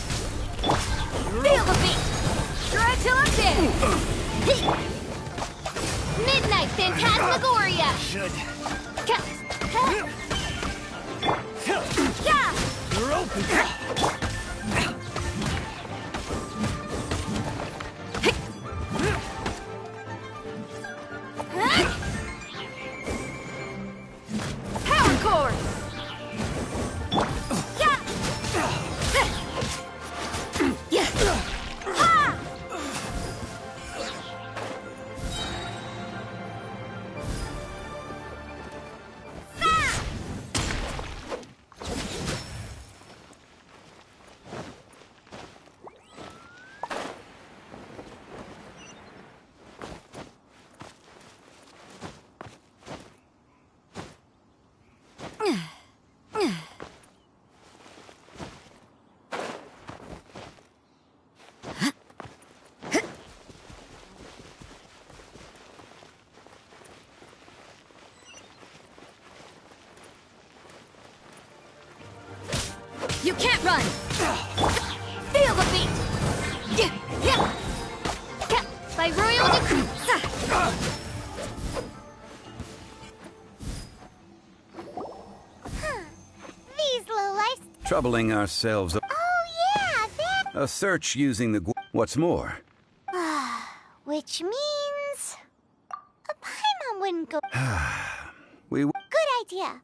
Feel the beat! Try till I'm dead! Midnight Phantasmagoria! Should... Yeah! You're open! Power chord! Yeah! Ha! You can't run! Feel the beat! By royal decree! These low-life... Troubling ourselves. Oh, yeah, that... A search using the... What's more? Which means... A Paimon wouldn't go... We... Good idea.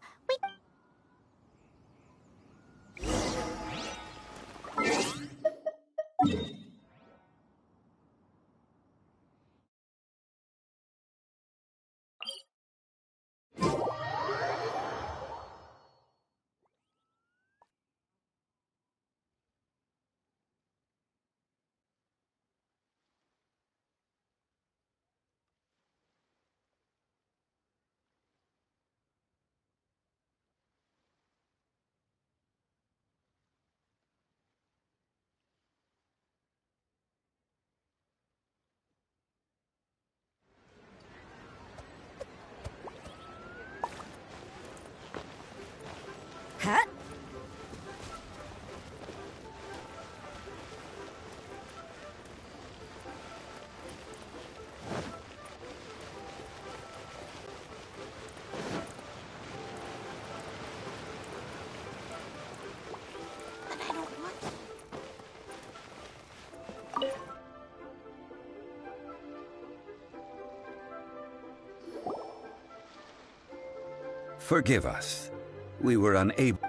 Forgive us. We were unable.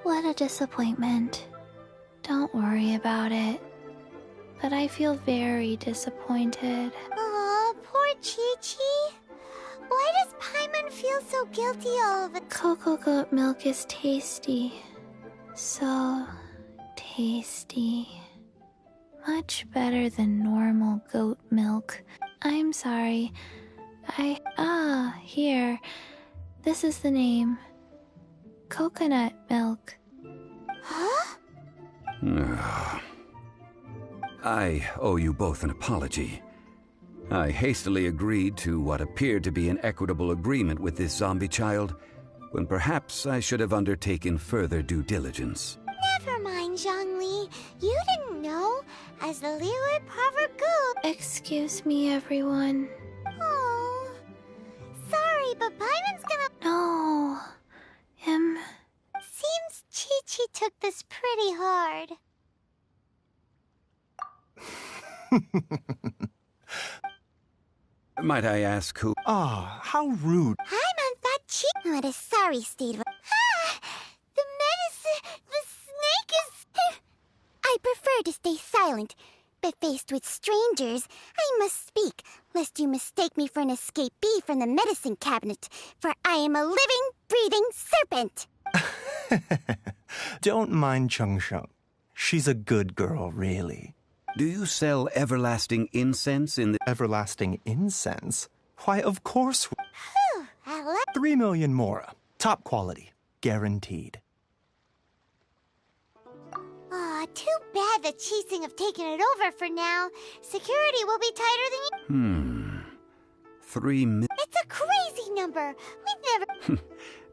What a disappointment. Don't worry about it. But I feel very disappointed. Aw, poor Chi-Chi. Why does Paimon feel so guilty all of it? Cocoa goat milk is tasty. So tasty. Much better than normal goat milk. I'm sorry. Here. This is the name. Coconut milk. Huh? I owe you both an apology. I hastily agreed to what appeared to be an equitable agreement with this zombie child, when perhaps I should have undertaken further due diligence. Never mind, Zhongli. You didn't know. As the Liyue Proverb goes... Excuse me, everyone. Oh. Sorry, but Paimon's gonna... No. Seems Chi-Chi took this pretty hard. Might I ask who? How rude. Paimon thought Chi... What a sorry state of... The medicine... The snake is... I prefer to stay silent, but faced with strangers, I must speak, lest you mistake me for an escapee from the medicine cabinet, for I am a living, breathing serpent! Don't mind Chung Sheng. She's a good girl, really. Do you sell everlasting incense in the... Everlasting incense? Why, of course. Whew, 3 million mora. Top quality. Guaranteed. Aw, too bad the Qixing have taken it over for now. Security will be tighter than you... 3 million... It's a crazy number. We've never...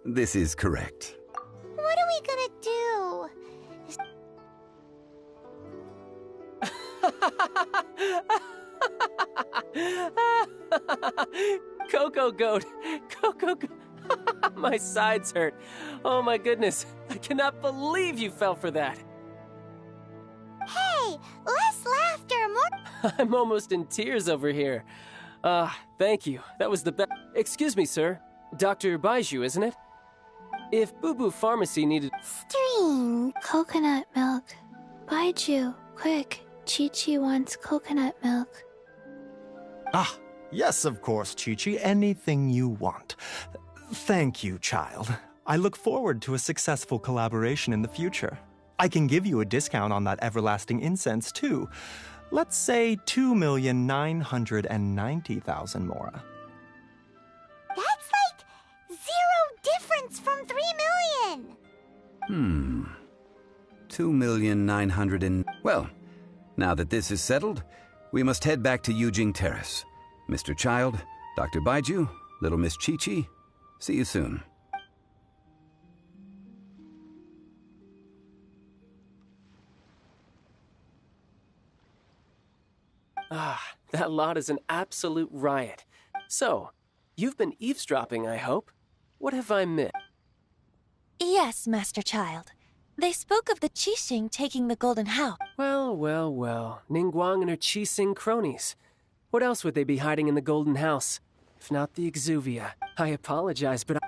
This is correct. What are we gonna do? Cocoa goat! Cocoa goat! My sides hurt. Oh my goodness. I cannot believe you fell for that. Hey, less laughter, more... I'm almost in tears over here. Thank you. That was the best. Excuse me, sir. Dr. Baiju, isn't it? If Boo Boo Pharmacy needed... Strange. Coconut milk. Baiju, quick. Chi-Chi wants coconut milk. Yes, of course, Chi-Chi. Anything you want. Thank you, child. I look forward to a successful collaboration in the future. I can give you a discount on that everlasting incense, too. Let's say 2,990,000 mora. That's like 0 difference from 3 million! 2,900,000 and... Well, now that this is settled, we must head back to Yujing Terrace. Mr. Child, Dr. Baiju, little Miss Chi-Chi, see you soon. That lot is an absolute riot. So, you've been eavesdropping, I hope? What have I missed? Yes, Master Child. They spoke of the Qixing taking the Golden House. Well. Ningguang and her Qixing cronies. What else would they be hiding in the Golden House? If not the Exuvia. I apologize, but